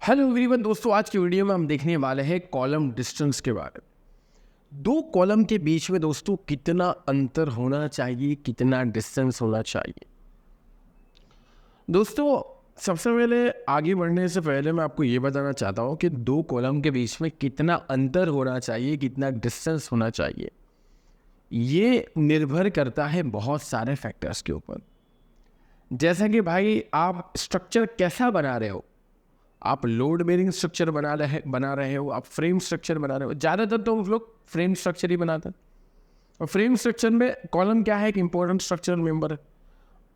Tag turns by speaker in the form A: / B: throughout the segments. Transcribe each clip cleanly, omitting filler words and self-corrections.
A: Hello everyone दोस्तों, आज की वीडियो में हम देखने वाले हैं कॉलम डिस्टेंस के बारे में। दो कॉलम के बीच में दोस्तों कितना अंतर होना चाहिए, कितना डिस्टेंस होना चाहिए। दोस्तों सबसे पहले आगे बढ़ने से पहले मैं आपको ये बताना चाहता हूँ कि दो कॉलम के बीच में कितना अंतर होना चाहिए, कितना डिस्टेंस होना चाहिए। ये निर्भर करता है बहुत सारे फैक्टर्स के ऊपर। जैसा कि भाई आप स्ट्रक्चर कैसा बना रहे हो, आप लोड बेरिंग स्ट्रक्चर बना रहे हो, आप फ्रेम स्ट्रक्चर बना रहे हो। ज़्यादातर तो हम लोग फ्रेम स्ट्रक्चर ही बनाते हैं। और फ्रेम स्ट्रक्चर में कॉलम क्या है, एक इंपॉर्टेंट स्ट्रक्चरल मेंबर है।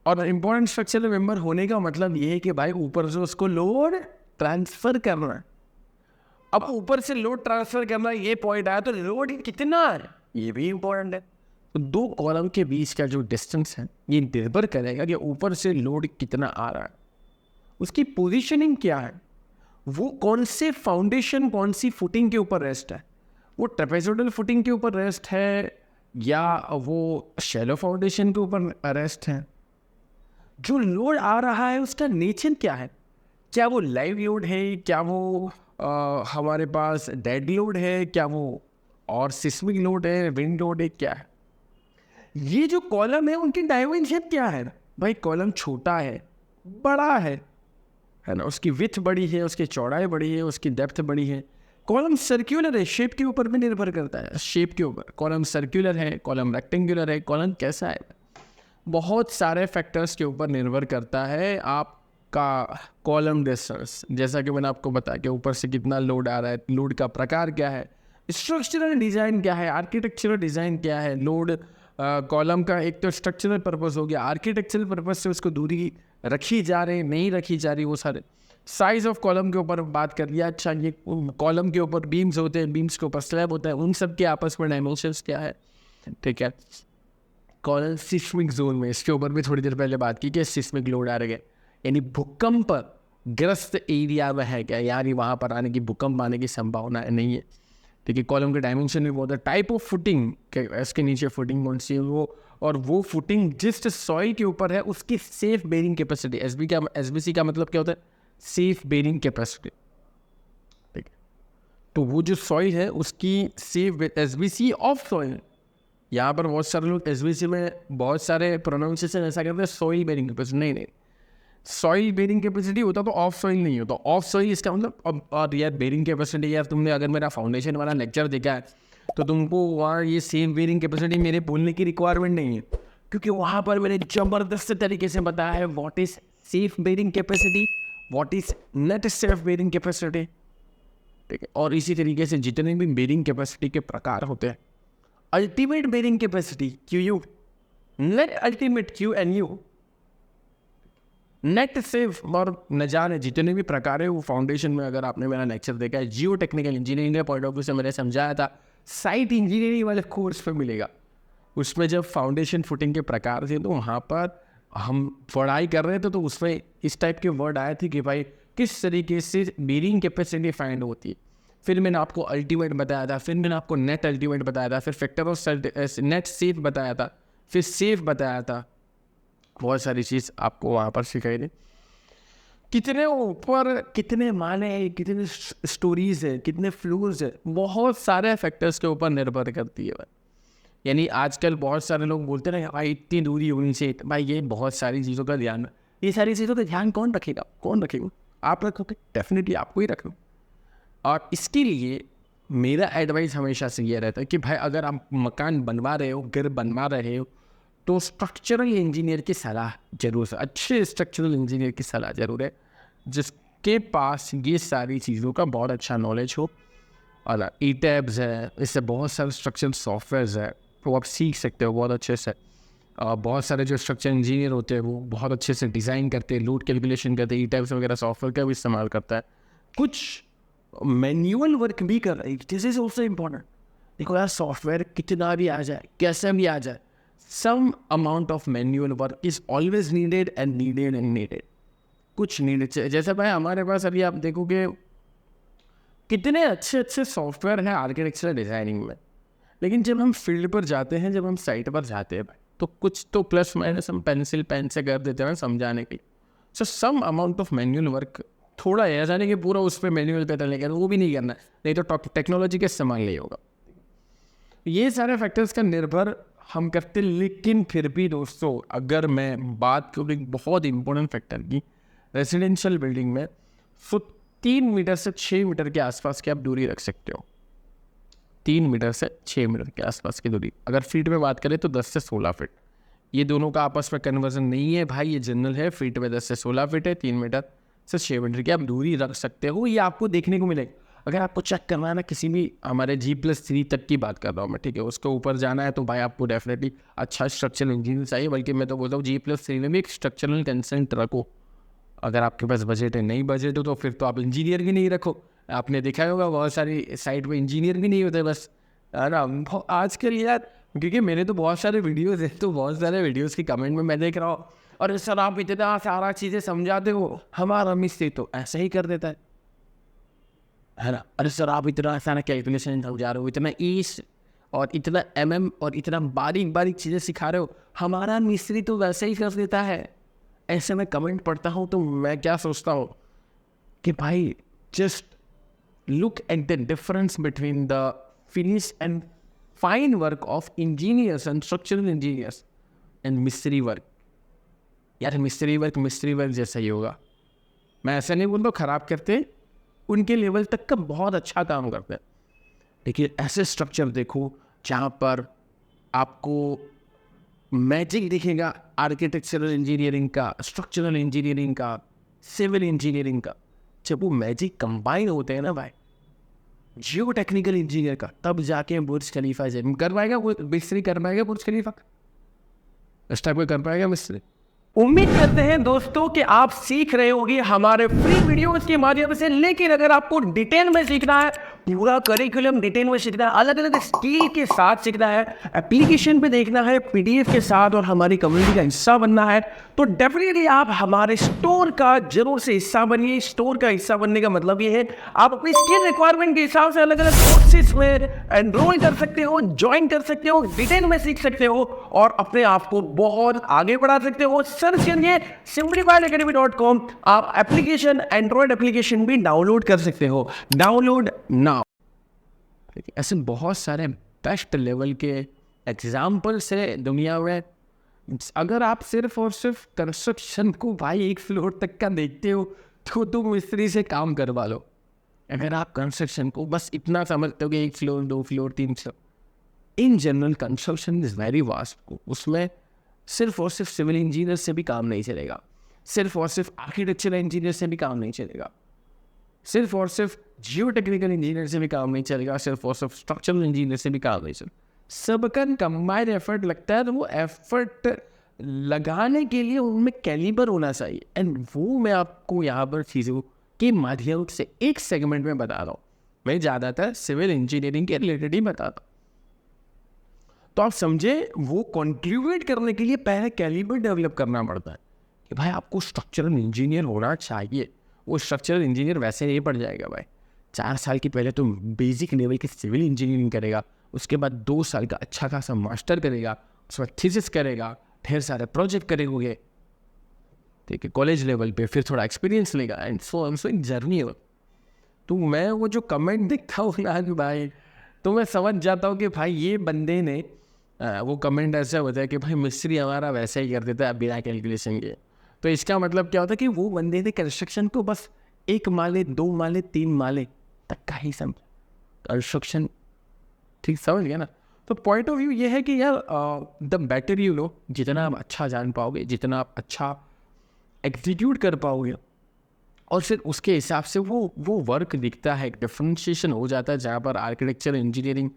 A: और इंपॉर्टेंट स्ट्रक्चरल मेंबर होने का मतलब ये है कि भाई ऊपर से उसको लोड ट्रांसफर करना है। अब ऊपर से लोड ट्रांसफर करना, ये पॉइंट आया तो लोड कितना है ये भी इंपॉर्टेंट है। तो दो कॉलम के बीच का जो डिस्टेंस है ये निर्भर करेगा कि ऊपर से लोड कितना आ रहा है, उसकी पोजिशनिंग क्या है, वो कौन से फाउंडेशन, कौन सी फुटिंग के ऊपर रेस्ट है। वो ट्रेपेजोइडल फुटिंग के ऊपर रेस्ट है या वो शैलो फाउंडेशन के ऊपर रेस्ट है। जो लोड आ रहा है उसका नेचर क्या है, क्या वो लाइव लोड है, क्या वो हमारे पास डेड लोड है, क्या वो और सिस्मिक लोड है, विंड लोड है, क्या है। ये जो कॉलम है उनकी डायमेंशन क्या है भाई। कॉलम छोटा है, बड़ा है ना, उसकी विड्थ बड़ी है, उसकी चौड़ाई बड़ी है, उसकी डेप्थ बड़ी है। कॉलम सर्कुलर है, शेप के ऊपर भी निर्भर करता है, शेप के ऊपर। कॉलम सर्कुलर है, कॉलम रेक्टेंगुलर है, कॉलम कैसा है, बहुत सारे फैक्टर्स के ऊपर निर्भर करता है आपका कॉलम डिस्टेंस। जैसा कि मैंने आपको बताया कि ऊपर से कितना लोड आ रहा है, लोड का प्रकार क्या है, स्ट्रक्चरल डिज़ाइन क्या है, आर्किटेक्चरल डिज़ाइन क्या है। लोड कॉलम का एक तो स्ट्रक्चरल पर्पस हो गया, आर्किटेक्चरल पर्पस से उसको दूरी रखी जा रही, नहीं रखी जा रही, वो सारे। साइज ऑफ कॉलम के ऊपर बात कर लिया। अच्छा, ये कॉलम के ऊपर बीम्स होते हैं, बीम्स के ऊपर स्लैब होता है, उन सब के आपस में डायमेंशंस क्या है, ठीक है। कॉलम सिस्मिक जोन में, इसके ऊपर भी थोड़ी देर पहले बात की कि सिस्मिक लोड आ रहे हैं, यानी भूकंप ग्रस्त एरिया में है क्या, यानी वहाँ पर आने की, भूकंप आने की संभावना नहीं है, ठीक है। कॉलम के डायमेंशन भी बहुत है, टाइप ऑफ फुटिंग, इसके नीचे फुटिंग कौन सी है वो, और वो फुटिंग जिस सॉइल के ऊपर है उसकी सेफ बेरिंग कैपेसिटी। एसबीसी का मतलब क्या होता है, सेफ बेरिंग कैपेसिटी, ठीक है। तो वो जो सॉइल है उसकी सेफ, एसबीसी ऑफ सॉइल। यहाँ पर बहुत सारे लोग एसबीसी में बहुत सारे प्रोनाउंसिएशन ऐसा करते हैं, सॉइल बेरिंग कैपेसिटी। नहीं, सॉइल बेरिंग कैपेसिटी होता तो ऑफ सॉइल नहीं होता। ऑफ सॉइल इसका मतलब, और यार बेरिंग कैपेसिटी, यार तुमने अगर मेरा फाउंडेशन वाला लेक्चर देखा है तो तुमको वहाँ ये सेम बेरिंग कैपेसिटी मेरे बोलने की रिक्वायरमेंट नहीं है, क्योंकि वहाँ पर मैंने ज़बरदस्त तरीके से बताया है what is safe bearing capacity, what is net safe bearing capacity, ठीक है। और इसी तरीके से जितने भी बेरिंग कैपेसिटी के प्रकार होते हैं, ultimate bearing capacity Q U, net ultimate Q N U, net safe, और न जाने जितने भी प्रकार है वो फाउंडेशन में। अगर आपने मेरा लेक्चर देखा है जियो टेक्निकल इंजीनियरिंग के पॉइंट ऑफ व्यू से मैंने समझाया था, साइट इंजीनियरिंग वाले कोर्स पे मिलेगा। उसमें जब फाउंडेशन फुटिंग के प्रकार थे तो वहाँ पर हम पढ़ाई कर रहे थे, तो उसमें इस टाइप के वर्ड आए थे कि भाई किस तरीके से बेरिंग कैपेसिटी फाइंड होती है। फिर मैंने आपको अल्टीमेट बताया था, फिर मैंने आपको नेट अल्टीमेट बताया था, फिर फैक्टर ऑफ नेट सेफ बताया था, फिर सेफ बताया था। बहुत सारी चीज़ आपको वहाँ पर सिखाई थी। कितने ऊपर, कितने माले हैं, कितने स्टोरीज है, कितने फ्लोर्स है, बहुत सारे फैक्टर्स के ऊपर निर्भर करती है भाई। यानी आजकल बहुत सारे लोग बोलते हैं भाई इतनी दूरी होनी चाहिए, भाई ये बहुत सारी चीज़ों का ध्यान, ये सारी चीज़ों का ध्यान कौन रखेगा, कौन रखेगा, आप रखोगे, डेफिनेटली आपको ही रखना। और इसके लिए मेरा एडवाइस हमेशा से ये रहता है कि भाई अगर आप मकान बनवा रहे हो, घर बनवा रहे हो, तो स्ट्रक्चरल इंजीनियर की सलाह जरूर है, अच्छे स्ट्रक्चरल इंजीनियर की सलाह जरूर है, जिसके पास ये सारी चीज़ों का बहुत अच्छा नॉलेज हो। और ई टैब्स है, इससे बहुत सारे स्ट्रक्चरल सॉफ्टवेयर्स है, तो आप सीख सकते हो बहुत अच्छे से। बहुत सारे जो स्ट्रक्चर इंजीनियर होते हैं वो बहुत अच्छे से डिज़ाइन करते हैं, लोड कैलकुलेशन करते हैं, ई टैब्स वगैरह सॉफ्टवेयर का भी इस्तेमाल करता है। कुछ मैनुअल वर्क भी कर रहा है, दिस इज ऑल्सो इम्पॉर्टेंट। देखो यार, सॉफ्टवेयर कितना भी आ जाए, कैसे भी आ जाए, some amount of manual work is always needed and needed and needed. कुछ नीडेड, जैसे भाई हमारे पास अभी आप देखोगे कितने अच्छे अच्छे सॉफ्टवेयर हैं आर्किटेक्चरल डिज़ाइनिंग में, लेकिन जब हम फील्ड पर जाते हैं, जब हम साइट पर जाते हैं भाई, तो कुछ तो प्लस माइनस हम पेंसिल पेन से कर देते हैं समझाने के लिए। So some amount of manual work थोड़ा है, ऐसा नहीं कि पूरा उस पर मैनुअल पे चलेगा, वो भी नहीं करना है, नहीं तो टेक्नोलॉजी का इस्तेमाल नहीं होगा। ये सारे फैक्टर्स का निर्भर हम करते, लेकिन फिर भी दोस्तों अगर मैं बात करूँ एक बहुत इंपॉर्टेंट फैक्टर की, रेजिडेंशियल बिल्डिंग में 3 मीटर से 6 मीटर के आसपास की आप दूरी रख सकते हो। 3 मीटर से 6 मीटर के आसपास की दूरी, अगर फीट में बात करें तो 10 से 16 फीट। ये दोनों का आपस में कन्वर्जन नहीं है भाई, ये जनरल है, फीट में 10 से 16 फीट है, 3 मीटर से 6 मीटर की आप दूरी रख सकते हो। ये आपको देखने को मिलेगा। अगर आपको चेक करना है ना, किसी भी हमारे G+3 तक की बात कर रहा हूँ मैं, ठीक है, उसके ऊपर जाना है तो भाई आपको डेफिनेटली अच्छा स्ट्रक्चरल इंजीनियर चाहिए। बल्कि मैं तो बोलता हूँ G+3 में भी एक स्ट्रक्चरल कंसेंट रखो। अगर आपके पास बजट है, नहीं बजट हो तो फिर तो आप इंजीनियर भी नहीं रखो। आपने देखा होगा बहुत सारी साइट पे इंजीनियर भी नहीं होते, बस है ना। आजकल यार, क्योंकि मैंने तो बहुत सारे वीडियोज़ है, तो बहुत सारे वीडियोज़ की कमेंट में मैं देख रहा हूँ, और सर आप इतना सारा चीज़ें समझाते हो, हमारा मिस्त्री तो ऐसा ही कर देता है ना। अरे सर आप इतना सारा कैलकुलेशन समझा रहे हो, इतना ईस और इतना और इतना बारीक बारीक चीज़ें सिखा रहे हो, हमारा मिस्त्री तो वैसे ही कर देता है। ऐसे में कमेंट पढ़ता हूँ तो मैं क्या सोचता हूँ कि भाई just look at the difference between the finish and fine work of engineers and structural engineers and मिस्त्री वर्क। यार मिस्त्री वर्क जैसा ही होगा। मैं ऐसा नहीं बोलता ख़राब करते, उनके लेवल तक का बहुत अच्छा काम करते हैं, लेकिन ऐसे स्ट्रक्चर देखो जहाँ पर आपको मैजिक दिखेगा आर्किटेक्चरल इंजीनियरिंग का, स्ट्रक्चरल इंजीनियरिंग का, सिविल इंजीनियरिंग का। जब वो मैजिक कंबाइन होते हैं ना भाई, जियो टेक्निकल इंजीनियर का, तब जाके बुर्ज खलीफा जब कर पाएगा वो मिस्त्री, कर पाएगा बुर्ज खलीफा इस टाइप का कर पाएगा मिस्त्री। उम्मीद करते हैं दोस्तों कि आप सीख रहे होंगे हमारे फ्री वीडियोस के माध्यम से। लेकिन अगर आपको डिटेल में सीखना है, पूरा करिकुलम डिटेल में सीखना है, अलग अलग स्किल के साथ सीखना है, एप्लीकेशन पे देखना है, पीडीएफ के साथ, और हमारी कम्युनिटी का हिस्सा बनना है, तो डेफिनेटली आप हमारे स्टोर का जरूर से हिस्सा बनिए। स्टोर का हिस्सा बनने का मतलब ये है आप अपनी स्किल रिक्वायरमेंट के हिसाब से अलग अलग कोर्सेज में एनरोल कर सकते हो, ज्वाइन कर सकते हो, डिटेल में सीख सकते हो और अपने आप को बहुत आगे बढ़ा सकते हो। सर्च करिए simplifiedacademy.com। आप एप्लीकेशन, एंड्रॉइड एप्लीकेशन भी डाउनलोड कर सकते हो, डाउनलोड नाउ। ऐसे बहुत सारे बेस्ट लेवल के एग्जाम्पल्स है दुनिया में। अगर आप सिर्फ और सिर्फ कंस्ट्रक्शन को भाई 1 फ्लोर तक का देखते हो तो तुम मिस्त्री से काम करवा लो। अगर आप कंस्ट्रक्शन को बस इतना समझते हो कि 1 floor, 2 floor, 3 floor, in general construction is very vast. उसमें सिर्फ और सिर्फ सिविल इंजीनियर से भी काम नहीं चलेगा, सिर्फ और सिर्फ आर्किटेक्चरल इंजीनियर से भी काम नहीं चलेगा, सिर्फ और सिर्फ जियो टेक्निकल इंजीनियर से भी काम नहीं चलेगा, सिर्फ और सिर्फ स्ट्रक्चरल इंजीनियर से भी काम नहीं चलेगा। सबका कंबाइंड एफर्ट लगता है, तो वो एफर्ट लगाने के लिए उनमें कैलिबर होना चाहिए। एंड वो मैं आपको यहाँ पर चीज़ों के माध्यम से एक सेगमेंट में बता रहा हूँ। मैं ज़्यादातर सिविल इंजीनियरिंग के रिलेटेड ही बताता हूँ, तो आप समझे वो कंट्रीब्यूट करने के लिए पहले कैलिबर डेवलप करना पड़ता है कि भाई आपको स्ट्रक्चरल इंजीनियर होना चाहिए। वो स्ट्रक्चरल इंजीनियर वैसे नहीं पड़ जाएगा भाई। 4 साल की पहले तो बेसिक लेवल की सिविल इंजीनियरिंग करेगा, उसके बाद 2 साल का अच्छा खासा मास्टर करेगा, उसके बाद थीसिस करेगा, ढेर सारे प्रोजेक्ट करेंगे, ठीक है, कॉलेज लेवल पे, फिर थोड़ा एक्सपीरियंस लेगा, एंड सो एक जर्नी हो। तो मैं वो जो कमेंट देखता हूँ ना भाई, तो मैं समझ जाता हूँ कि भाई ये बंदे ने वो कमेंट ऐसा होता है कि भाई मिस्त्री हमारा वैसा ही कर देता है बिना कैलकुलेशन के। तो इसका मतलब क्या होता है कि वो बंदे ने कंस्ट्रक्शन को बस 1 माले, 2 माले, 3 माले तक का ही समझ कंस्ट्रक्शन, ठीक समझ गया ना। तो पॉइंट ऑफ व्यू ये है कि यार द बेटर यू नो, जितना आप अच्छा जान पाओगे, जितना आप अच्छा एग्जीक्यूट कर पाओगे, और फिर उसके हिसाब से वो वर्क दिखता है, डिफ्रेंशिएशन हो जाता है। जहाँ पर आर्किटेक्चर इंजीनियरिंग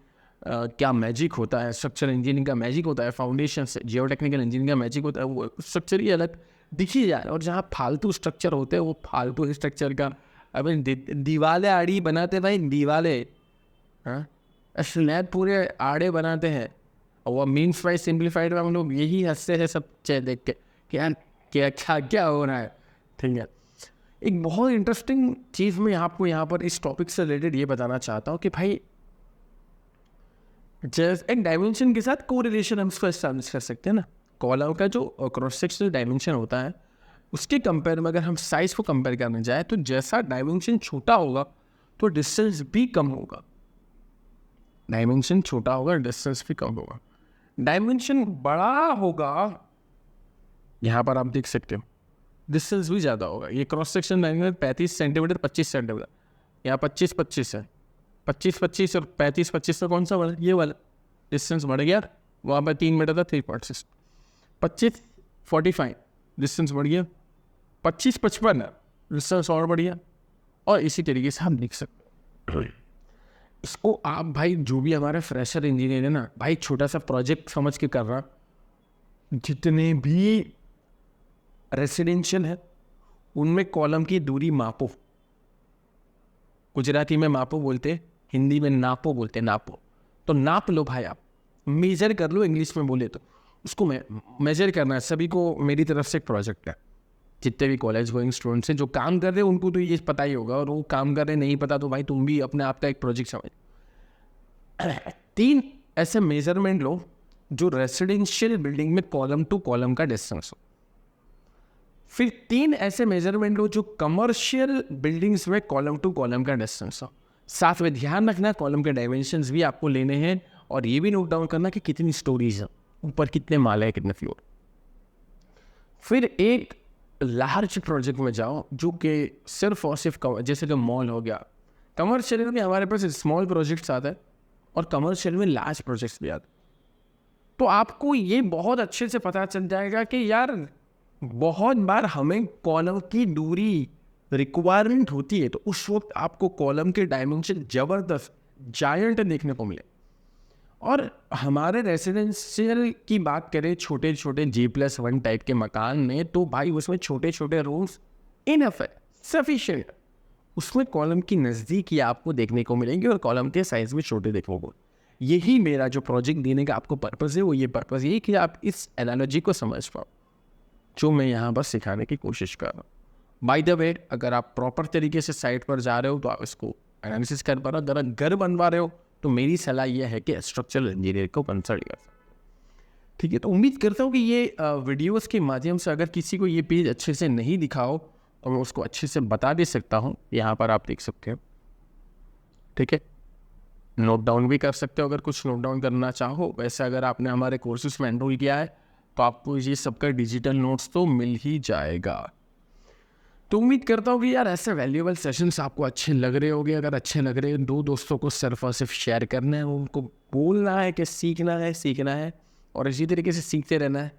A: क्या मैजिक होता है, स्ट्रक्चर इंजीनियरिंग का मैजिक होता है, फाउंडेशन से जियो टेक्निकल इंजीनियरिंग का मैजिक होता है, वो स्ट्रक्चर ही अलग दिख ही जा रहा है। और जहाँ फालतू स्ट्रक्चर होते हैं, वो फालतू स्ट्रक्चर का अभी दीवारें आड़ी बनाते भाई, दीवारें, हाँ, स्लैब पूरे आड़े बनाते हैं, और वो मीन्स वाइज सिंप्लीफाइड में हम लोग यही हंसते हैं सब देख के कि यार क्या हो रहा है, ठीक है। एक बहुत इंटरेस्टिंग चीज़ मैं आपको यहाँ पर इस टॉपिक से रिलेटेड ये बताना चाहता हूँ कि भाई जैसे एक डायमेंशन के साथ कोरिलेशन हम इसको एस्टैब्लिश कर सकते हैं ना। कॉलम का जो क्रॉस सेक्शनल डायमेंशन होता है, उसके कंपेयर में अगर हम साइज़ को कंपेयर करने जाए तो जैसा डायमेंशन छोटा होगा तो डिस्टेंस भी कम होगा, डायमेंशन छोटा होगा डिस्टेंस भी कम होगा। डायमेंशन बड़ा होगा, यहाँ पर आप देख सकते हो डिस्टेंस भी ज़्यादा होगा। ये क्रॉस सेक्शन 35 सेंटीमीटर 25 सेंटीमीटर, यहाँ 25 है, 25 और 35 में कौन सा बड़ा? ये वाला डिस्टेंस बढ़ गया। वहाँ पर 3 मीटर था 3.6, 25-45 डिस्टेंस बढ़ गया, 25-55 डिस्टेंस और बढ़ गया। और इसी तरीके से हम देख सकते हैं इसको। आप भाई जो भी हमारे फ्रेशर इंजीनियर है ना भाई, छोटा सा प्रोजेक्ट समझ के कर रहा, जितने भी रेसिडेंशियल है उनमें कॉलम की दूरी मापो। गुजराती में मापो बोलते, हिंदी में नापो बोलते, नापो। तो नाप लो भाई, आप मेजर कर लो, इंग्लिश में बोले तो उसको मेजर करना है। सभी को मेरी तरफ से एक प्रोजेक्ट है, जितने भी कॉलेज गोइंग स्टूडेंट्स हैं जो काम कर रहे हैं उनको तो ये पता ही होगा, और वो काम कर रहे नहीं पता तो भाई तुम भी अपने आप का एक प्रोजेक्ट समझ। 3 ऐसे मेजरमेंट लो जो रेसिडेंशियल बिल्डिंग में कॉलम टू कॉलम का डिस्टेंस हो। फिर 3 ऐसे मेजरमेंट लो जो कमर्शियल बिल्डिंग्स में कॉलम टू कॉलम का डिस्टेंस हो। साथ में ध्यान रखना कॉलम के डायमेंशंस भी आपको लेने हैं, और ये भी नोट डाउन करना कि कितनी स्टोरीज है, ऊपर कितने माले हैं, कितने फ्लोर। फिर एक लार्ज प्रोजेक्ट में जाओ जो कि सिर्फ और सिर्फ जैसे कि मॉल हो गया। कमर्शियल में हमारे पास स्मॉल प्रोजेक्ट्स आते हैं और कमर्शियल में लार्ज प्रोजेक्ट्स भी आते हैं। तो आपको ये बहुत अच्छे से पता चल जाएगा कि यार बहुत बार हमें कॉलम की दूरी रिक्वायरमेंट होती है, तो उस वक्त आपको कॉलम के डायमेंशन ज़बरदस्त जायंट देखने को मिले। और हमारे रेसिडेंशियल की बात करें, छोटे छोटे G+1 टाइप के मकान में, तो भाई उसमें छोटे छोटे रूम्स इनफ है, सफिशिएंट। उसमें कॉलम की नज़दीकी आपको देखने को मिलेंगे और कॉलम के साइज में छोटे देखने को। यही मेरा जो प्रोजेक्ट देने का आपको पर्पज़ है, वो ये पर्पज़ यही कि आप इस एनालॉजी को समझ पाओ जो मैं यहाँ पर सिखाने की कोशिश कर रहा हूँ। बाय द वे, अगर आप प्रॉपर तरीके से साइट पर जा रहे हो तो आप इसको एनालिसिस कर पा रहे हो। अगर आप घर बनवा रहे हो तो मेरी सलाह यह है कि स्ट्रक्चरल इंजीनियर को कंसल्ट कर सकते हो। ठीक है, तो उम्मीद करता हूँ कि ये वीडियोस के माध्यम से अगर किसी को ये पेज अच्छे से नहीं दिखा हो तो मैं उसको अच्छे से बता दे सकता हूँ। यहाँ पर आप देख सकते हो, ठीक है, नोट डाउन भी कर सकते हो अगर कुछ नोट डाउन करना चाहो। वैसे अगर आपने हमारे कोर्सेज में एनरोल किया है तो आपको ये सबका डिजिटल नोट्स तो मिल ही जाएगा। तो उम्मीद करता हूँ कि यार ऐसे वैल्यूएबल सेशंस आपको अच्छे लग रहे होंगे। अगर अच्छे लग रहे हैं, 2 दोस्तों को सिर्फ और सिर्फ शेयर करना है, उनको बोलना है कि सीखना है और इसी तरीके से सीखते रहना है।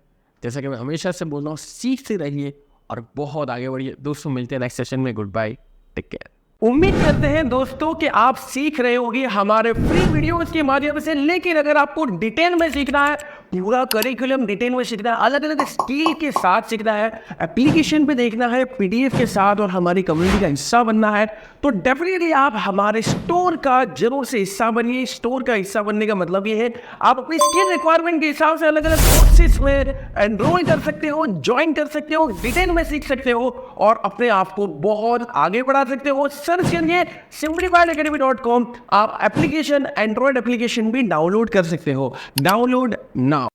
A: जैसा कि मैं हमेशा से बोल रहा हूँ, सीखते रहिए और बहुत आगे बढ़िए। दोस्तों मिलते हैं नेक्स्ट सेशन में। Good bye, take care. उम्मीद करते हैं दोस्तों कि आप सीख रहे होंगे हमारे फ्री वीडियोस के माध्यम से। लेकिन अगर आपको डिटेल में सीखना है, पूरा करिकुलम डिटेल में सीखना है, अलग अलग स्किल के साथ सीखना है, एप्लीकेशन पे देखना है, पीडीएफ के साथ, और हमारी कम्युनिटी का हिस्सा बनना है, तो डेफिनेटली आप हमारे स्टोर का जरूर से हिस्सा बनिए। स्टोर का हिस्सा बनने का मतलब ये है आप अपनी स्किल रिक्वायरमेंट के हिसाब से अलग अलग कोर्सेज में एनरोल कर सकते हो, ज्वाइन कर सकते हो, डिटेल में सीख सकते हो और अपने आप को बहुत आगे बढ़ा सकते हो। सर्च करिए simplifiedacademy.com। आप एप्लीकेशन, एंड्रॉइड एप्लीकेशन भी डाउनलोड कर सकते हो। Download now.